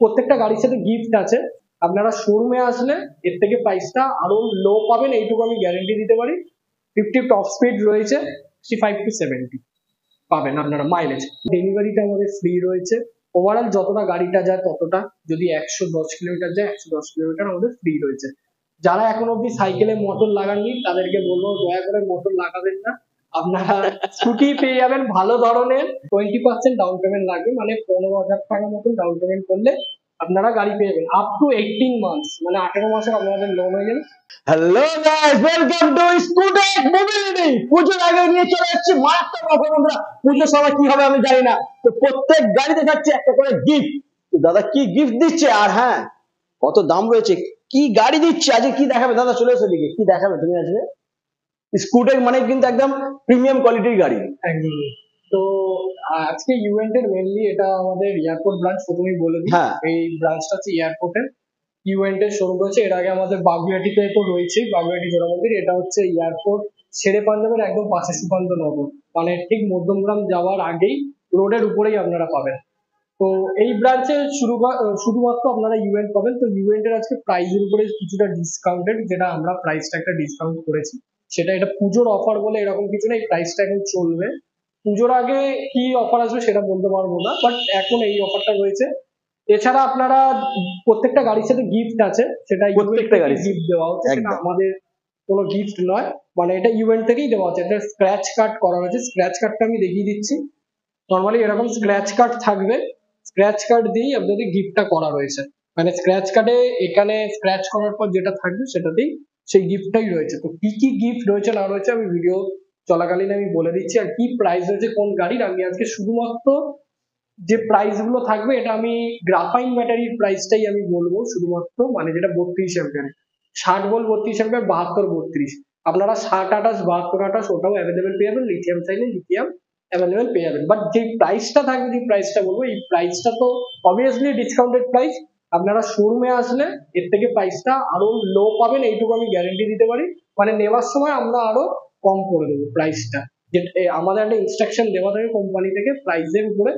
প্রত্যেকটা গাড়ির সাথে গিফট আছে। আপনারা শোরুমে আসলে এর থেকে প্রাইসটা আরো লো পাবেন, এইটুকু আমি গ্যারেন্টি দিতে পারি। 50 টপ স্পিড রয়েছে, 65 to 70 পাবেন আপনারা মাইলেজ। ডেলিভারিটা আমাদের ফ্রি রয়েছে। ওভারঅল যতটা গাড়িটা যায় ততটা, যদি 110 কিলোমিটার যায় 110 কিলোমিটার আমাদের ফ্রি রয়েছে। যারা এখন অব্দি সাইকেলে মোটর লাগাননি তাদেরকে বলবো দয়া করে মোটর লাগাবেন না। আপনারা স্কুটি পেয়ে যাবেন ভালো ধরনের, 20% ডাউন পেমেন্ট লাগবে, মানে 15,000 টাকা মতন ডাউন পেমেন্ট করলে আপনারা গাড়ি পেয়ে যাবেন। আপ টু 18 মান্থস, মানে 18 মাসের আপনাদের লোন হয়ে যাবে। Hello guys, welcome to Scootech Mobility. পুজোর আগে নিয়ে চলে যাচ্ছি মারাত্মক অফার বন্ধুরা। পুজোর সময় কি হবে আমি জানি না, তো প্রত্যেক গাড়িতে থাকছে একটা করে গিফট। তো দাদা কি গিফট দিচ্ছে, আর হ্যাঁ কত দাম রয়েছে, কি গাড়ি দিচ্ছে, আজকে কি দেখাবে দাদা? চলে এসো দিকে, কি দেখাবে তুমি আজকে? স্কুটেক মানে কিন্তু একদম প্রিমিয়াম কোয়ালিটির গাড়ি। একদমই। তো আজকে ইভেন্টের মেনলি এটা আমাদের এয়ারপোর্ট ব্রাঞ্চ, প্রথমেই বলে দিই। হ্যাঁ। এই ব্রাঞ্চটা হচ্ছে এয়ারপোর্টের ইভেন্টের শোরুম রয়েছে। এর আগে আমাদের বাগুইআটিতে তো রয়েছে, বাগুইআটি জোড়া মন্দির। এটা হচ্ছে এয়ারপোর্ট ছেড়ে পাঞ্জাবের একদম পাশে সুকান্ত নগর, মানে ঠিক মধ্যমগ্রাম যাওয়ার আগেই রোডের উপরেই আপনারা পাবেন। তো এই ব্রাঞ্চে শুধুমাত্র আপনারা ইভেন্ট পাবেন। তো ইভেন্টের আজকে প্রাইসের উপরে কিছুটা ডিসকাউন্টেড, যেটা আমরা প্রাইসটা একটা ডিসকাউন্ট করেছি। সেটা এটা পুজোর অফার বলে এরকম কিছু নেই, প্রাইসটা এখন চলবে। পুজোর আগে কি অফার আসবে সেটা বলতে পারবো না, বাট এখন এই অফারটা রয়েছে। এছাড়া আপনারা প্রত্যেকটা গাড়ির সাথে গিফট আছে, সেটা প্রত্যেকটা গাড়ির গিফট দেওয়া হচ্ছে, সেটা আমাদের কোনো গিফট নয়, মানে এটা ইভেন্ট থেকেই দেওয়া হচ্ছে। এটা স্ক্র্যাচ কার্ড করা হয়েছে, স্ক্র্যাচ কার্ডটা আমি দেখিয়ে দিচ্ছি। নর্মালি এরকম স্ক্র্যাচ কার্ড থাকবে, স্ক্র্যাচ কার্ড দিয়েই আপনাদের গিফটটা করা রয়েছে। মানে স্ক্র্যাচ কার্ডে এখানে স্ক্র্যাচ করার পর যেটা থাকবে সেটাতেই সেই গিফটটাই রয়েছে। তো কি কি গিফট রয়েছে না রয়েছে আমি ভিডিও চলাকালীন আমি বলে দিচ্ছি, আর কি প্রাইস রয়েছে কোন গাড়ির আমি আজকে শুধুমাত্র যে প্রাইস গুলো থাকবে এটা আমি গ্রাফাইন ব্যাটারির প্রাইসটাই আমি বলবো শুধুমাত্র, মানে যেটা 32 অ্যাম্পিয়ার, 60 ভোল্ট 32 অ্যাম্পিয়ার, 72 32। আপনারা 60 28 72 28 ওটাও অ্যাভেলেবেল পেয়ে যাবেন, লিথিয়াম চাইলে লিথিয়াম অ্যাভেলেবেল পেয়ে যাবেন। বাট যে প্রাইসটা থাকবে, যে প্রাইসটা বলবো, এই প্রাইসটা তো অবভিয়াসলি ডিসকাউন্টেড প্রাইস। আপনারা শোরুমে আসলে এর থেকে প্রাইসটা আরো লো পাবেন, এইটুকু আমি গ্যারেন্টি দিতে পারি। মানে নেওয়ার সময় আমরা আরো কম করে দেবো প্রাইসটা, যে আমাদের একটা ইনস্ট্রাকশন দেওয়া থাকে কোম্পানি থেকে প্রাইসের উপরে,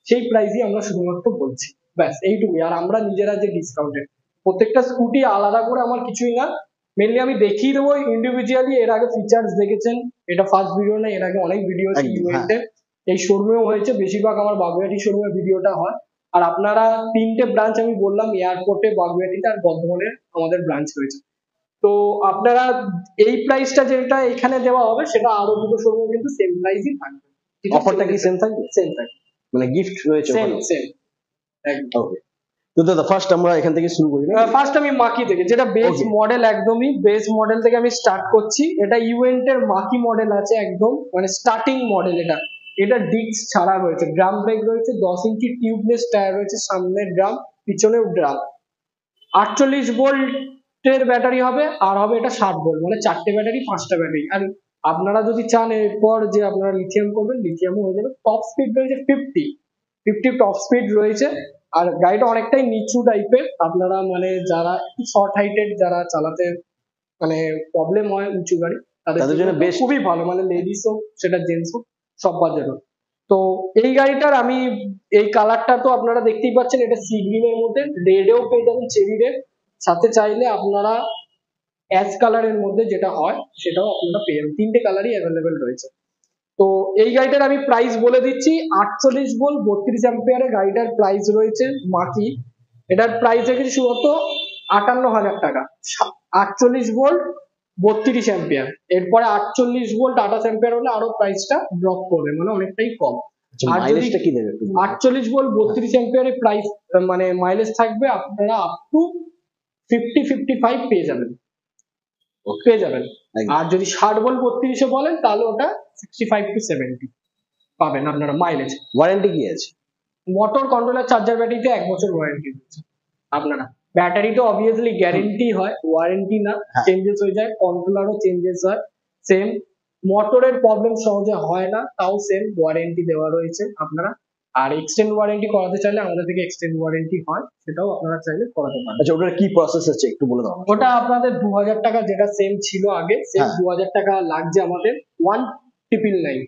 সেই প্রাইসই আমরা শুধুমাত্র বলছি, ব্যাস এইটুকুই। আর আমরা নিজেরা যে ডিসকাউন্টেড, প্রত্যেকটা স্কুটি আলাদা করে আমার কিছুই না, মেনলি আমি দেখিয়ে দেবো ইন্ডিভিজুয়ালি। এর আগে ফিচার্স দেখেছেন, এটা ফার্স্ট ভিডিও না, এর আগে অনেক ভিডিও আছে ইভেন্টে, এই শোরুমেও হয়েছে, বেশিরভাগ আমার বাগুইআটি শোরুমে ভিডিওটা হয়। আর আপনারা 3টে ব্রাঞ্চ আমি বললাম, এয়ারপোর্টে, বাগুইআটিতে আর বর্ধমানে আমাদের ব্রাঞ্চ রয়েছে। তো আপনারা এই প্রাইসটা যেটা এখানে দেওয়া হবে সেটা আরো দুটো শোরুমে কিন্তু সেম প্রাইসই থাকবে। অফারটা কি সেম থাকবে? সেম থাকবে, মানে গিফট রয়েছে সেম সেম একদম। ওকে, তো দাদা ফার্স্ট আমরা এখান থেকে শুরু করি। ফার্স্ট আমি মাকি থেকে, যেটা বেস মডেল, একদমই বেস মডেল থেকে আমি স্টার্ট করছি। এটা ইভেন্টের মাকি মডেল আছে একদম, মানে স্টার্টিং মডেল। এটা ডিস্ক ছাড়া রয়েছে, ড্রাম ব্রেক রয়েছে, 10 ইঞ্চি টিউবলেস টায়ার রয়েছে, সামনের ড্রাম পিছনেও ড্রাম, 48 ভোল্টের ব্যাটারি হবে, আর হবে এটা 60 ভোল্ট, মানে 4টে ব্যাটারি 5টা ব্যাটারি। আর আপনারা যদি চান এরপর যে আপনারা লিথিয়াম করবেন, লিথিয়ামও হয়ে যাবে। টপ স্পিড রয়েছে 50 টপ স্পিড রয়েছে। আর গাড়িটা অনেকটাই নিচু টাইপের, আপনারা মানে যারা শর্ট হাইটেড যারা চালাতে মানে প্রবলেম হয় উঁচু গাড়ি, তাদের জন্য বেশ খুবই ভালো, মানে লেডিস হোক সেটা জেন্টস হোক সবার জন্য। তো এই গাড়িটার আমি এই কালারটা তো আপনারা দেখতেই পাচ্ছেন, এটা সি গ্রিনের মধ্যে, রেডেও পেয়ে যাবেন, চেরি রেড, সাথে চাইলে আপনারা অ্যাশ কালারের মধ্যে যেটা হয় সেটাও আপনারা পেয়ে যাবেন। 3টে কালারই অ্যাভেলেবেল রয়েছে। তো এই গাড়িটার আমি প্রাইস বলে দিচ্ছি, 48 ভোল্ট 32 অ্যাম্পিয়ারের গাড়িটার প্রাইস রয়েছে মাকি। এটার প্রাইস রেখেছি শুধুমাত্র 58,000 টাকা। 48 ভোল্ট 32 অ্যাম্পিয়ার, এরপরে 48 ভোল্ট 28 অ্যাম্পিয়ার হলে আরো প্রাইসটা ড্রপ করবে, মানে অনেকটাই কম। আর যদি 48 ভোল্ট 32 অ্যাম্পিয়ারের প্রাইস মানে মাইলেজ থাকবে, আপনারা আপ টু 50-55 পেয়ে যাবেন। আর যদি 60 ভোল্ট 32 বলেন তাহলে ওটা 65 to 70 পাবেন আপনারা মাইলেজ। ওয়ারেন্টি কি আছে? মোটর, কন্ট্রোলার, চার্জার, ব্যাটারিতে 1 বছর ওয়ারেন্টি রয়েছে আপনারা। ব্যাটারি তো অবভিয়াসলি গ্যারেন্টি হয়, ওয়ারেন্টি না, চেঞ্জেস হয়ে যায়, কন্ট্রোলারও চেঞ্জেস হয় সেম। মোটরের প্রবলেম সহজে হয় না, তাও সেম ওয়ারেন্টি দেওয়া রয়েছে আপনারা। আর এক্সটেন্ড ওয়ারেন্টি করাতে চাইলে আমাদের থেকে এক্সটেন্ড ওয়ারেন্টি হয়, সেটাও আপনারা চাইলে করাতে পারেন। আচ্ছা, ওটার কি প্রসেস আছে একটু বলে দাও। ওটা আপনাদের 2000 টাকা, যেটা সেম ছিল আগে, সেম 2000 টাকা লাগছে আমাদের। 1999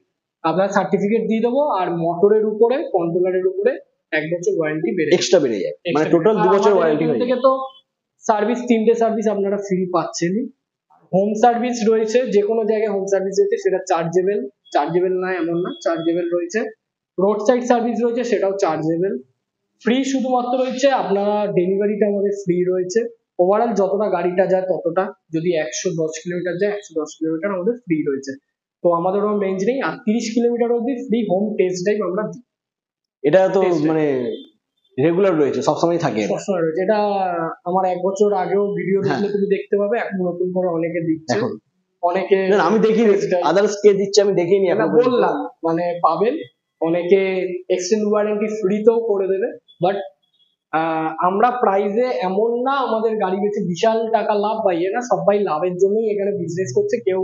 আপনার সার্টিফিকেট দিয়ে দেবো। আর মোটরের উপরে, কন্ট্রোলারের উপরে 1 বছর ওয়ারেন্টি এক্সট্রা বেড়ে যায়, মানে টোটাল 2 বছর ওয়ারেন্টি হয়ে থেকে যায়। তো সার্ভিস 3টে সার্ভিস আপনারা ফ্রি পাচ্ছেনই। হোম সার্ভিস রয়েছে, যে কোনো জায়গায় হোম সার্ভিস রয়েছে, সেটা চার্জেবল না এমন না, চার্জেবল রয়েছে। রোড সাইড সার্ভিস রয়েছে, সেটাও চার্জেবল। ফ্রি শুধুমাত্র রয়েছে আপনারা ডেলিভারিটা আমাদের ফ্রি রয়েছে। ওভারঅল যতটা গাড়িটা যায় ততটা, যদি 110 কিলোমিটার যায় 110 কিলোমিটার আমাদের ফ্রি রয়েছে। তো আমাদের ওরকম রেঞ্জ নেই, আর 30 কিলোমিটার অবধি ফ্রি হোম টেস্ট ড্রাইভ আমরা দিই। এটা তো Test drive। মানে রেগুলার রয়েছে, সবসময় থাকে এটা। সবসময় রয়েছে এটা। আমার 1 বছর আগেও ভিডিও হ্যাঁ। দেখলে তুমি দেখতে পাবে, এখন নতুন করে অনেকে দিচ্ছে, এখন অনেকে না, না, আমি দেখিনি, test drive- আদার্স কে দিচ্ছে আমি দেখিনি এটা এখন পর্যন্ত। বললাম মানে পাবেন, অনেকে এক্সটেন্ড ওয়ারেন্টি ফ্রিতেও করে দেবে। বাট আমরা প্রাইজে এমন না আমাদের গাড়ি বেচে বিশাল টাকা লাভ পাইয়ে না, সবাই লাভের জন্যই এখানে বিজনেস করছে। কেউ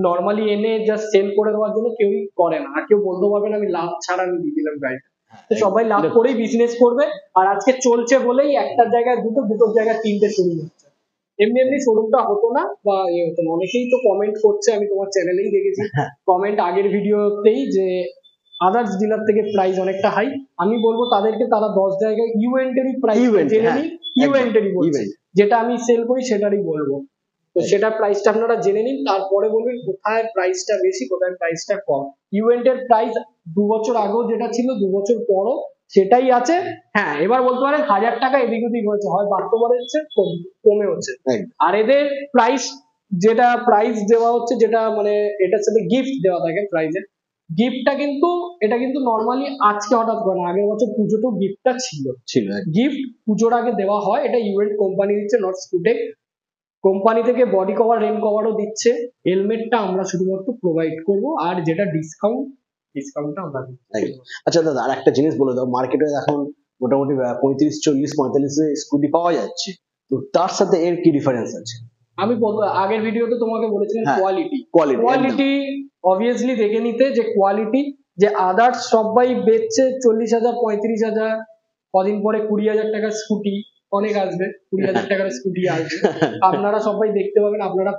নর্মালি এনে জাস্ট সেল করে দেওয়ার জন্য কেউই করে না, আর কেউ বলতে পারবে না আমি লাভ ছাড়া আমি দিয়ে দিলাম গাড়িটা। তো সবাই লাভ করেই বিজনেস করবে। আর আজকে চলছে বলেই একটার জায়গায় দুটোর জায়গায় 3টে শুরু হচ্ছে। এমনি এমনি শোরুমটা হতো না বা হতো না। অনেকেই তো কমেন্ট করছে, আমি তোমার চ্যানেলেই দেখেছি কমেন্ট আগের ভিডিওতেই, যে আদার্স ডিলার থেকে প্রাইস অনেকটা হাই। আমি বলবো তাদেরকে তারা 10 জায়গায় ইউএন্টেরই প্রাইস জেনে নিন, ইউএন্টেরই বলছি, যেটা আমি সেল করি সেটারই বলবো। তো সেটার প্রাইসটা আপনারা জেনে নিন, তারপরে বলবেন কোথায় প্রাইসটা বেশি কোথায় প্রাইসটা কম। ইউএন্টের প্রাইস 2 বছর আগেও যেটা ছিল 2 বছর পরও সেটাই আছে। হ্যাঁ, এবার বলতে পারেন 1000 টাকা এদিক ওদিক হয়েছে, হয় বাড়তে পারছে কমে হচ্ছে। আর এদের প্রাইস যেটা প্রাইস দেওয়া হচ্ছে, যেটা মানে এটার সাথে গিফট দেওয়া থাকে প্রাইজে, গিফটটা কিন্তু এটা কিন্তু নর্মালি আজকে হঠাৎ করে না, আগের বছর পুজোতেও গিফটটা ছিল। গিফট পুজোর আগে দেওয়া হয়, এটা ইউএন্ট কোম্পানি দিচ্ছে, নট স্কুটেক। কোম্পানি থেকে বডি কভার রেন কভারও দিচ্ছে, হেলমেটটা আমরা শুধুমাত্র প্রোভাইড করব, আর যেটা ডিসকাউন্টটা আমরা দিচ্ছি। আচ্ছা দাদা, আর একটা জিনিস বলে দাও, মার্কেটে এখন মোটামুটি 35, 40, 45 স্কুটি পাওয়া যাচ্ছে, তো তার সাথে এর কি ডিফারেন্স আছে? আমি আগের ভিডিওতে তোমাকে বলেছিলাম কোয়ালিটি কোয়ালিটি অবভিয়াসলি দেখে নিতে, যে কোয়ালিটি, যে আদার্স সবাই বেচছে 40,000 35,000, কদিন পরে 20,000 টাকার স্কুটি অনেক আসবে, 20,000 টাকার স্কুটি আসবে। আপনারা সবাই দেখতে পাবেন। আপনারা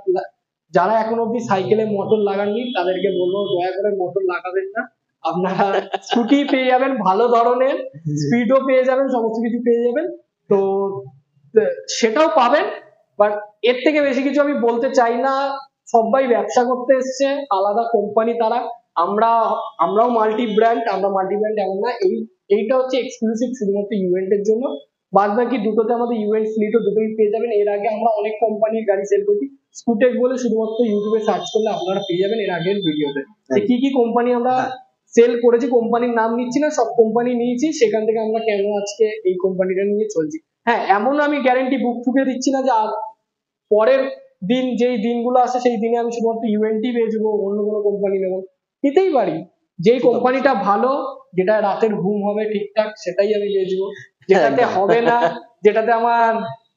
যারা এখন অব্দি সাইকেলে মোটর লাগাননি তাদেরকে বলবো দয়া করে মোটর লাগাবেন না। আপনারা স্কুটি পেয়ে যাবেন ভালো ধরনের, স্পিডও পেয়ে যাবেন, সমস্ত কিছু পেয়ে যাবেন। তো সেটাও পাবেন, বাট এর থেকে বেশি কিছু আমি বলতে চাই না। সবাই ব্যবসা করতে এসছে, আলাদা কোম্পানি তারা, আমরাও মাল্টি ব্র্যান্ড, আমরা মাল্টি ব্র্যান্ড এমন না। এইটা হচ্ছে এক্সক্লুসিভ শুধুমাত্র ইভেন্ট এর জন্য। বাদ বাকি দুটোতে আমাদের ইভেন্ট ফ্লিটও দুটোই পেয়ে যাবেন। এর আগে আমরা অনেক কোম্পানির গাড়ি সেল করছি, স্কুটেক বলে শুধুমাত্র ইউটিউবে সার্চ করলে আপনারা পেয়ে যাবেন এর আগের ভিডিওতে, যে কি কি কোম্পানি আমরা সেল করেছি। কোম্পানির নাম নিচ্ছি না, সব কোম্পানি নিয়েছি, সেখান থেকে আমরা কেন আজকে এই কোম্পানিটা নিয়ে চলছি। হ্যাঁ, এমন আমি গ্যারেন্টি বুক ঠুকে দিচ্ছি না যে পরের দিন যেই দিনগুলো আসে সেই দিনে আমি শুধুমাত্র ইউএনটি বেচবো, অন্য কোনো কোম্পানি নেবো, নিতেই পারি। যেই কোম্পানিটা ভালো, যেটা রাতের ঘুম হবে ঠিকঠাক, সেটাই আমি বেচবো। যেটাতে হবে না, যেটাতে আমার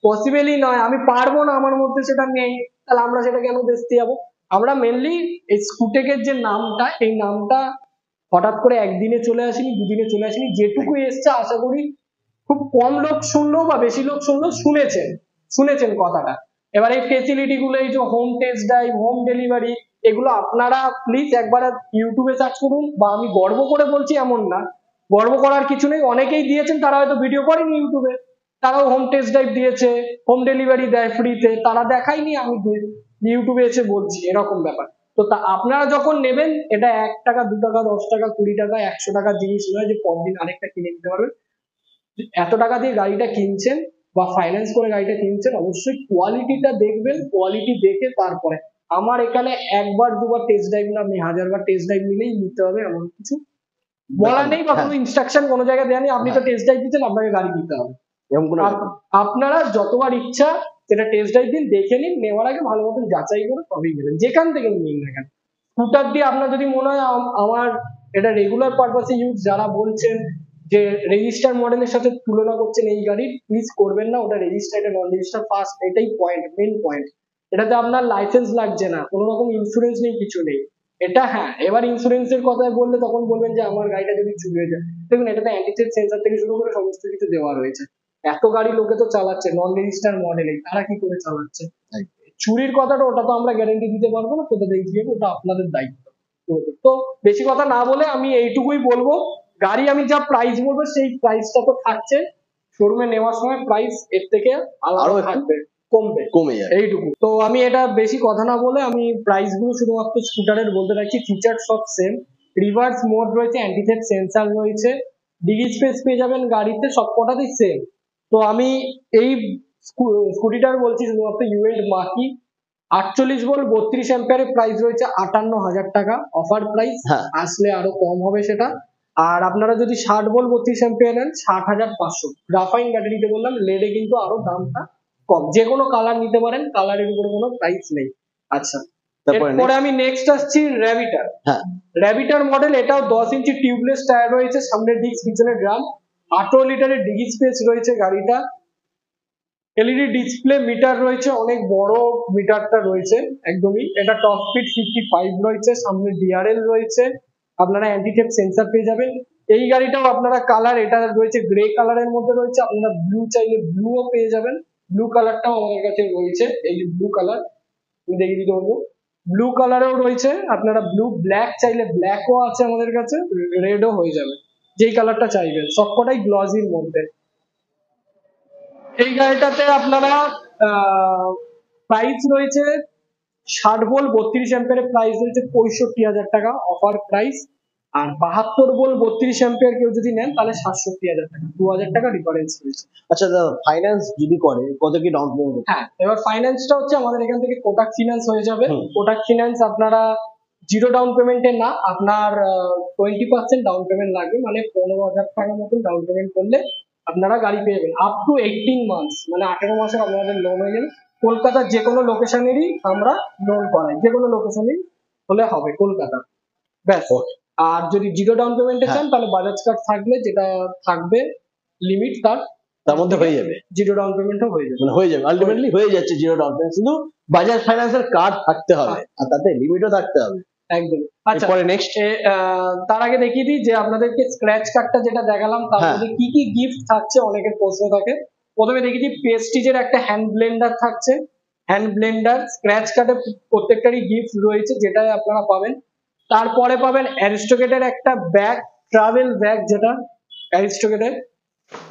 পসিবলই নয়, আমি পারবো না, আমার মধ্যে সেটা নেই, তাহলে আমরা সেটা কেন বেচতে যাবো। আমরা মেনলি এই স্কুটেকের যে নামটা, এই নামটা হঠাৎ করে একদিনে চলে আসেনি, দুদিনে চলে আসেনি। যেটুকু এসছে আশা করি খুব কম লোক শুনলো বা বেশি লোক শুনলো, শুনেছেন কথাটা। এবার এই ফেসিলিটি গুলো, এই যে home test drive, home delivery, এগুলো আপনারা প্লিজ একবার ইউটিউবে সার্চ করুন। বা আমি গর্ব করে বলছি এমন না, গর্ব করার কিছু নেই, অনেকেই দিয়েছেন, তারা হয়তো ভিডিও করেনি ইউটিউবে, তারাও হোম টেস্ট ড্রাইভ দিয়েছে, হোম ডেলিভারি দেয় ফ্রিতে, তারা দেখায়নি, আমি ইউটিউবে এসে বলছি, এরকম ব্যাপার। তো আপনারা যখন নেবেন, এটা 1 টাকা 2 টাকা 10 টাকা 20 টাকা 100 টাকার জিনিস নয় যে পরদিন আরেকটা কিনে নিতে পারবেন। এত টাকা দিয়ে গাড়িটা কিনছেন বা ফাইন্যান্স করে গাড়িটা কিনছেন, অবশ্যই কোয়ালিটিটা দেখবেন, কোয়ালিটি দেখে তারপরে। আমার এখানে একবার দুবার টেস্ট ড্রাইভ না, আপনি 1000বার টেস্ট ড্রাইভ নিলেই নিতে হবে এমন কিছু বলা নেই, বা কোনো ইনস্ট্রাকশন কোনো জায়গায় দেওয়া নেই। আপনি তো টেস্ট ড্রাইভ দিচ্ছেন, আপনাকে গাড়ি দিতে হবে। আপনারা যতবার ইচ্ছা সেটা টেস্ট ড্রাইভ দিন, দেখে নিন, নেওয়ার আগে ভালো মতন যাচাই করে তবেই নেবেন, যেখান থেকে নিন না কেন। স্কুটার দিয়ে আপনার যদি মনে হয় আমার এটা রেগুলার পারপাসে ইউজ, যারা বলছেন যে রেজিস্টার মডেলের সাথে তুলনা করছেন এই গাড়ির, প্লিজ করবেন না। ওটা রেজিস্টার, এটা নন রেজিস্টার ফার্স্ট, এটাই পয়েন্ট, মেন পয়েন্ট। এটাতে আপনার লাইসেন্স লাগছে না, কোনো রকম ইন্স্যুরেন্স নেই, কিছু নেই। এটা হ্যাঁ, এবার ইন্স্যুরেন্সের কথা বললে তখন বলবেন যে আমার গাড়িটা যদি চুরি হয়ে যায়। দেখুন, এটাতে অ্যান্টি সেন্সর থেকে শুরু করে সমস্ত কিছু দেওয়া রয়েছে। এত গাড়ি লোকে তো চালাচ্ছে নন রেজিস্টার মডেলে, তারা কি করে চালাচ্ছে? চুরির কথাটা ওটা তো আমরা গ্যারান্টি দিতে পারবো না, কোথা থেকে কি হবে ওটা আপনাদের দায়িত্ব। তো বেশি কথা না বলে আমি এইটুকুই বলবো, গাড়ি আমি যা প্রাইস বলবো সেই প্রাইসটা তো থাকছে, শোরুমে নেওয়ার সময় প্রাইস এর থেকে আরো থাকবে, কমে যাবে এইটুকু। তো আমি এটা বেশি কথা না বলে আমি প্রাইস গুলো শুধুমাত্র স্কুটারের বলতে রাখছি। ফিচার সব সেম, রিভার্স মোড রয়েছে, অ্যান্টি থেফট সেন্সর রয়েছে, ডিগি স্পেস পেয়ে যাবেন গাড়িতে, সবকটাতেই সেম। তো আমি এই স্কুটিটার বলছি শুধুমাত্র ইউএন্ট মাকি 48 ভোল্ট 32 অ্যাম্পিয়ারের প্রাইস রয়েছে 58,000 টাকা, অফার প্রাইস, আসলে আরো কম হবে সেটা। আর আপনারা যদি 60 ভোল্ট 32 অ্যাম্পিয়ার নেন 60,500। গ্রাফাইন ব্যাটারিতে বললাম, লেডে কিন্তু আরো দামটা কম, যে কোনো কালার নিতে পারেন, কালারের উপরে কোনো প্রাইস নেই। আচ্ছা, এরপরে আমি নেক্সট আসছি র্যাভিটার। র্যাভিটার মডেল, এটাও 10 ইঞ্চি টিউবলেস টায়ার রয়েছে, সামনে ডিস্ক পিছনে ড্রাম, 18 লিটারের ডিগি স্পেস রয়েছে গাড়িটা, এলইডি ডিসপ্লে মিটার রয়েছে, অনেক বড় মিটারটা রয়েছে একদমই। এটা টপ স্পিড 55 রয়েছে, সামনে ডিআরএল রয়েছে, আপনারা অ্যান্টি থেফট সেন্সর পেয়ে যাবেন। এই গাড়িটাও আপনারা কালার, এটা রয়েছে গ্রে কালারের মধ্যে রয়েছে, আপনারা ব্লু চাইলে ব্লুও পেয়ে যাবেন, ব্লু কালারটাও আমাদের কাছে রয়েছে, এই যে ব্লু কালার আমি দেখিয়ে দিতে পারবো, ব্লু কালারেও রয়েছে, আপনারা ব্লু, ব্ল্যাক চাইলে ব্ল্যাকও আছে আমাদের কাছে, রেডও হয়ে যাবে, যেই কালারটা চাইবেন, সবকটাই গ্লসির মধ্যে। এই গাড়িটাতে আপনারা প্রাইস রয়েছে 60 ভোল্ট 32 অ্যাম্পিয়ারের প্রাইস রয়েছে 65,000 টাকা, অফার প্রাইস। আর 72 ভোল্ট 32 অ্যাম্পিয়ার কেউ যদি নেন তাহলে 67,000 টাকা, 2,000 টাকা ডিফারেন্স রয়েছে। আচ্ছা দাদা, ফাইন্যান্স যদি করে কত কি ডাউন পেমেন্ট? হ্যাঁ, এবার ফাইন্যান্সটা হচ্ছে আমাদের এখান থেকে কোটাক ফিনান্স হয়ে যাবে। কোটাক ফিনান্স আপনারা জিরো ডাউন পেমেন্টে না, আপনার 20% ডাউন পেমেন্ট লাগবে, মানে 15,000 টাকার মতন ডাউন পেমেন্ট করলে আপনারা গাড়ি পেয়ে যাবেন। আপ টু 18 মান্থস, মানে 18 মাসের আপনাদের লোন হয়ে যাবে। কলকাতার যে কোনো লোকেশনেরই আমরা লোন করাই, যে কোনো লোকেশনেই হলে হবে কলকাতা, ব্যাস। আর যদি জিরো ডাউন পেমেন্টে চান তাহলে বাজাজ কার্ড থাকলে, যেটা থাকবে লিমিট তার মধ্যে হয়ে যাবে, জিরো ডাউন পেমেন্টও হয়ে যাবে, মানে হয়ে যাবে, আলটিমেটলি হয়ে যাচ্ছে জিরো ডাউন পেমেন্ট, শুধু বাজাজ ফাইন্যান্সের কার্ড থাকতে হবে আর তাতে লিমিটও থাকতে হবে। একদম। আচ্ছা, পরে নেক্সট, তার আগে দেখিয়ে দিই যে আপনাদেরকে স্ক্র্যাচ কার্ডটা যেটা দেখালাম তার মধ্যে কি কি গিফট থাকছে, অনেকের প্রশ্ন থাকে। প্রথমে দেখিয়ে দিই, প্রেস্টিজের একটা হ্যান্ড ব্লেন্ডার থাকছে, হ্যান্ড ব্লেন্ডার স্ক্র্যাচ কার্ডে প্রত্যেকটারই গিফট রয়েছে, যেটা আপনারা পাবেন। তারপরে পাবেন অ্যারিস্টোকেটের একটা ব্যাগ, ট্রাভেল ব্যাগ, যেটা অ্যারিস্টোকেটের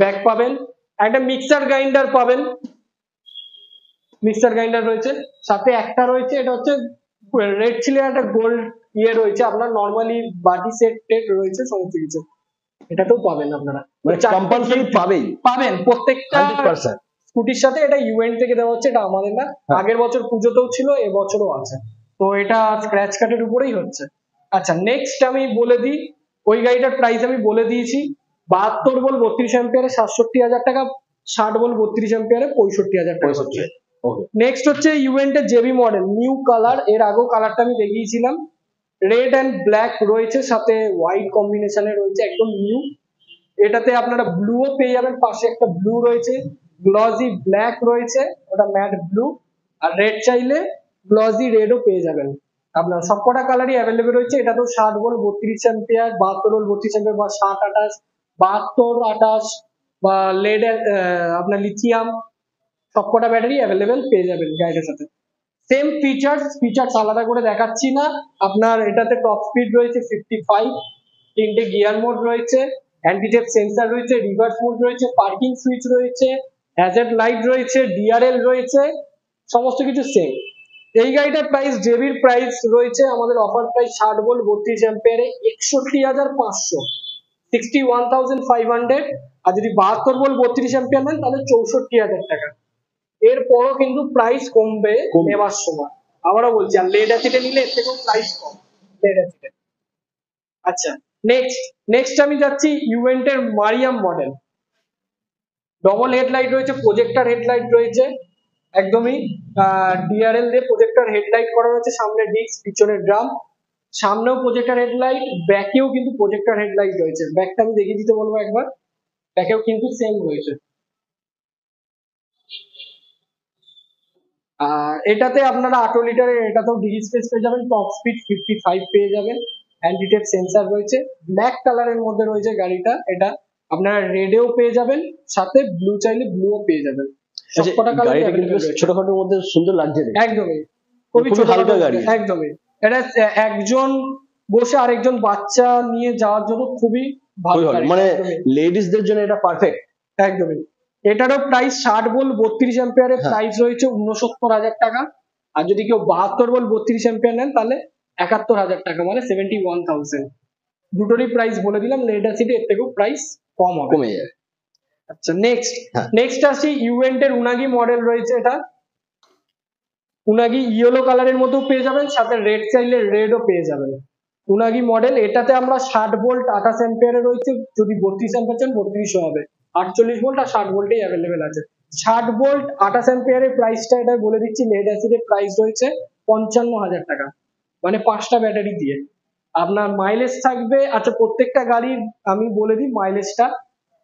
ব্যাগ পাবেন। একটা মিক্সার গ্রাইন্ডার পাবেন, মিক্সার গ্রাইন্ডার রয়েছে, সাথে একটা রয়েছে, এটা হচ্ছে রেড চিলি একটা গোল্ড ইয়ে রয়েছে, আপনার নরমালি বাটি সেট টেট রয়েছে, সমস্ত কিছু এটাতেও পাবেন আপনারা, কম্পালসারি পাবেন প্রত্যেকটা স্কুটির সাথে। এটা ইউএন থেকে দেওয়া হচ্ছে, এটা আমাদের না, আগের বছর পুজোতেও ছিল, এবছরও আছে, তো এটা স্ক্র্যাচ কার্ডের উপরেই হচ্ছে। আচ্ছা, নেক্সট আমি বলে দিই, ওই গাড়িটার প্রাইস আমি বলে দিয়েছি, 72 ভোল্ট 32 অ্যাম্পিয়ারে 67,000 টাকা, 60 ভোল্ট 32 অ্যাম্পিয়ারে 65,000 টাকা হচ্ছে। নেক্সট হচ্ছে ইউএন্টের জেবি মডেল, নিউ কালার, এর আগেও কালারটা আমি দেখিয়েছিলাম, রেড অ্যান্ড ব্ল্যাক রয়েছে, সাথে হোয়াইট কম্বিনেশনে রয়েছে, একদম নিউ। এটাতে আপনারা ব্লুও পেয়ে যাবেন, পাশে একটা ব্লু রয়েছে, গ্লসি ব্ল্যাক রয়েছে, ওটা ম্যাট ব্লু, আর রেড চাইলে গ্লসি রেডও পেয়ে যাবেন। আপনার সবকটা কালারই অ্যাভেলেবেল রয়েছে। এটা তো 60 ভোল্ট 32 অ্যাম্পিয়ার, 72 ভোল্ট 32 অ্যাম্পিয়ার, বা 60 28, 72 28, বা লেড আপনার লিথিয়াম, সবকটা ব্যাটারি অ্যাভেলেবেল পেয়ে যাবেন গাড়িটার সাথে। সেম ফিচার্স আলাদা করে দেখাচ্ছি না। আপনার এটাতে টপ স্পিড রয়েছে 55, 3টে গিয়ার মোড রয়েছে, অ্যান্টি থেফট সেন্সর রয়েছে, রিভার্স মোড রয়েছে, পার্কিং সুইচ রয়েছে, হ্যাজার্ড লাইট রয়েছে, ডিআরএল রয়েছে, সমস্ত কিছু সেম। এই গাড়িটার প্রাইস, জেবির প্রাইস রয়েছে আমাদের অফার প্রাইস 60 ভোল্ট 32 অ্যাম্পিয়ারে 61,500, 61,500। আর যদি 72 ভোল্ট 32 অ্যাম্পিয়ার নেন তাহলে 64,000 টাকা। এরপরও কিন্তু প্রাইস কমবে নেওয়ার সময়, আবারও বলছি, আর লেড অ্যাসিডে নিলে এর থেকেও প্রাইস কম লেড অ্যাসিডে। আচ্ছা, নেক্সট আমি যাচ্ছি ইউভেন্টের মারিয়াম মডেল, ডবল হেডলাইট রয়েছে, প্রজেক্টর হেডলাইট রয়েছে, একদমই ডিআরএল দিয়ে প্রজেক্টর হেডলাইট করা রয়েছে, সামনে ডিস্ক পিছনে ড্রাম, সামনেও প্রজেক্টর হেডলাইট, ব্যাকেও কিন্তু প্রজেক্টর হেডলাইট রয়েছে। ব্যাকটা আমি দেখিয়ে দিতে বলবো একবার, ব্যাকেও কিন্তু সেম রয়েছে। আর এটাতে আপনারা 18 লিটারের, এটাতেও ডিগি স্পেস পেয়ে যাবেন, টপ স্পিড 55 পেয়ে যাবেন, অ্যান্টি থেফট সেন্সর রয়েছে, ব্ল্যাক কালারের মধ্যে রয়েছে গাড়িটা, এটা আপনারা রেডেও পেয়ে যাবেন, সাথে ব্লু চাইলে ব্লুও পেয়ে যাবেন। সবকটা কালার কিন্তু ছোটখাটোর মধ্যে সুন্দর লাগছে, একদমই খুবই হালকা গাড়ি, একদমই। এটা একজন বসে আরেকজন বাচ্চা নিয়ে যাওয়ার জন্য খুবই ভালো গাড়ি, মানে একদমই। লেডিসদের জন্য এটা পারফেক্ট। একদমই। এটারও প্রাইস 60 ভোল্ট 32 অ্যাম্পিয়ারের হ্যাঁ। প্রাইস রয়েছে 69,000 টাকা। আর যদি কেউ 72 ভোল্ট 32 অ্যাম্পিয়ার নেন তাহলে 71,000 টাকা, মানে 71,000। দুটোরই প্রাইস বলে দিলাম, লেড অ্যাসিডে এর থেকেও প্রাইস কম হবে। কমে যায়। আচ্ছা, নেক্সট হ্যাঁ। নেক্সট আসি ইউএন্টের উনাগি মডেল রয়েছে। এটা উনাগি ইয়েলো কালারের মধ্যেও পেয়ে যাবেন, সাথে রেড চাইলে রেডও পেয়ে যাবেন। উনাগি মডেল, এটাতে আমরা 60 ভোল্ট 28 অ্যাম্পিয়ারে রয়েছে, যদি 32 অ্যাম্পিয়ার চান 32 হবে। 48 ভোল্ট আর 60 ভোল্টেই অ্যাভেলেবেল আছে। 60 ভোল্ট 28 অ্যাম্পিয়ারের প্রাইসটা এটা বলে দিচ্ছি, লেড অ্যাসিডের প্রাইস রয়েছে 55,000 টাকা, মানে 5টা ব্যাটারি দিয়ে। আপনার মাইলেজ থাকবে, আচ্ছা প্রত্যেকটা গাড়ির আমি বলে দিই মাইলেজটা।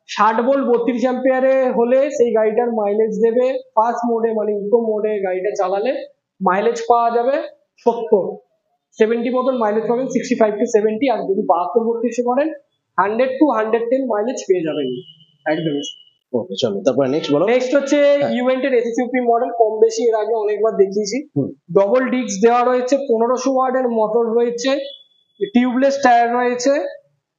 60 ভোল্ট 32 অ্যাম্পিয়ারে হলে সেই গাড়িটার মাইলেজ দেবে ফার্স্ট মোডে, মানে ইকো মোডে গাড়িটা চালালে মাইলেজ পাওয়া যাবে 70 মতন মাইলেজ পাবেন, 65 to 70। আর যদি 72 করেন 100 to 110 মাইলেজ পেয়ে যাবেন একদমই। ওকে, চলো তারপরে নেক্সট বলো। নেক্সট হচ্ছে ইউএন্টের এসএসইউপি মডেল, কম বেশি এর আগে অনেকবার দেখিয়েছি। ডবল ডিস্ক দেওয়া রয়েছে, 1500 ওয়াটের মোটর রয়েছে, টিউবলেস টায়ার রয়েছে।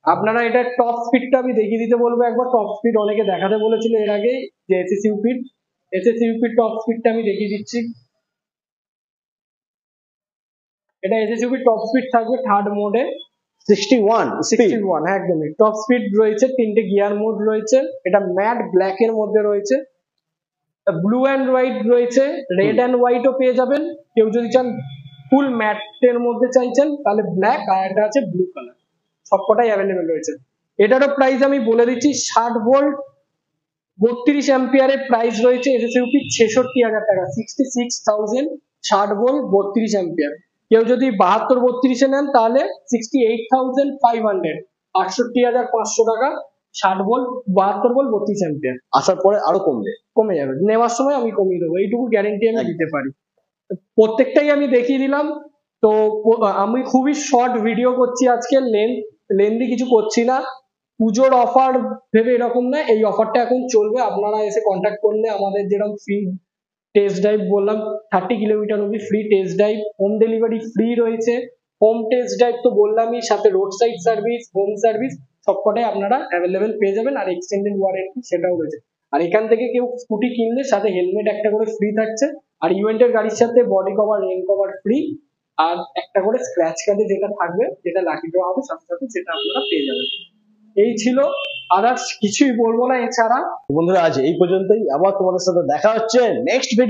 আপনারা এটা টপ স্পিডটা আমি দেখিয়ে দিতে বলবো একবার। টপ স্পিড অনেকে দেখাতে বলেছিল এর আগে, যে এসএসইউপির টপ স্পিডটা আমি দেখিয়ে দিচ্ছি। এটা এসএসইউপির টপ স্পিড থাকবে থার্ড মোডে 61 একদমই। টপ স্পিড রয়েছে, 3টে গিয়ার মোড রয়েছে। এটা ম্যাট ব্ল্যাক এর মধ্যে রয়েছে, ব্লু অ্যান্ড হোয়াইট রয়েছে, রেড অ্যান্ড হোয়াইটও পেয়ে যাবেন। কেউ যদি চান ফুল ম্যাটের মধ্যে চাইছেন তাহলে ব্ল্যাক, আর এটা আছে ব্লু কালার, সবকটাই অ্যাভেলেবেল রয়েছে। এটারও প্রাইস আমি বলে দিচ্ছি, 60 ভোল্ট 32 অ্যাম্পিয়ারের প্রাইস রয়েছে এসএসইউপি 66,000 টাকা, 66,000। 60 ভোল্ট 32 অ্যাম্পিয়ার। কেউ যদি 72 32 নেন তাহলে 68,500, 68,500 টাকা। 60 ভোল্ট 72 ভোল্ট 32 অ্যাম্পিয়ার। আসার পরে আরো কমবে, কমে যাবে, নেওয়ার সময় আমি কমিয়ে দেবো, এইটুকু গ্যারেন্টি আমি দিতে পারি। প্রত্যেকটাই আমি দেখিয়ে দিলাম। তো আমি খুবই শর্ট ভিডিও করছি আজকে, লেন্দি কিছু করছি না। পুজোর অফার ভেবে এরকম না, এই অফারটা এখন চলবে। আপনারা এসে কন্ট্যাক্ট করলে আমাদের যেরকম ফ্রি টেস্ট ড্রাইভ বললাম, 30 কিলোমিটার অব্দি free test drive, home delivery free রয়েছে। হোম টেস্ট ড্রাইভ তো বললামই, সাথে road side service, home service সবকটাই আপনারা অ্যাভেলেবেল পেয়ে যাবেন। আর এক্সটেন্ডেড ওয়ারেন্টি সেটাও রয়েছে। আর এখান থেকে কেউ স্কুটি কিনলে সাথে হেলমেট একটা করে ফ্রি থাকছে। আর ইভেন্টের গাড়ির সাথে body cover rain cover free, আর একটা করে স্ক্র্যাচ কার্ডে যেটা থাকবে, যেটা লাকি ড্র হবে সাথে সাথে, সেটা আপনারা পেয়ে যাবেন। এই ছিল, আদার্স কিছুই বলবো না এছাড়া। বন্ধুরা আজ এই পর্যন্তই, আবার তোমাদের সাথে দেখা হচ্ছে নেক্সট ভিডিও।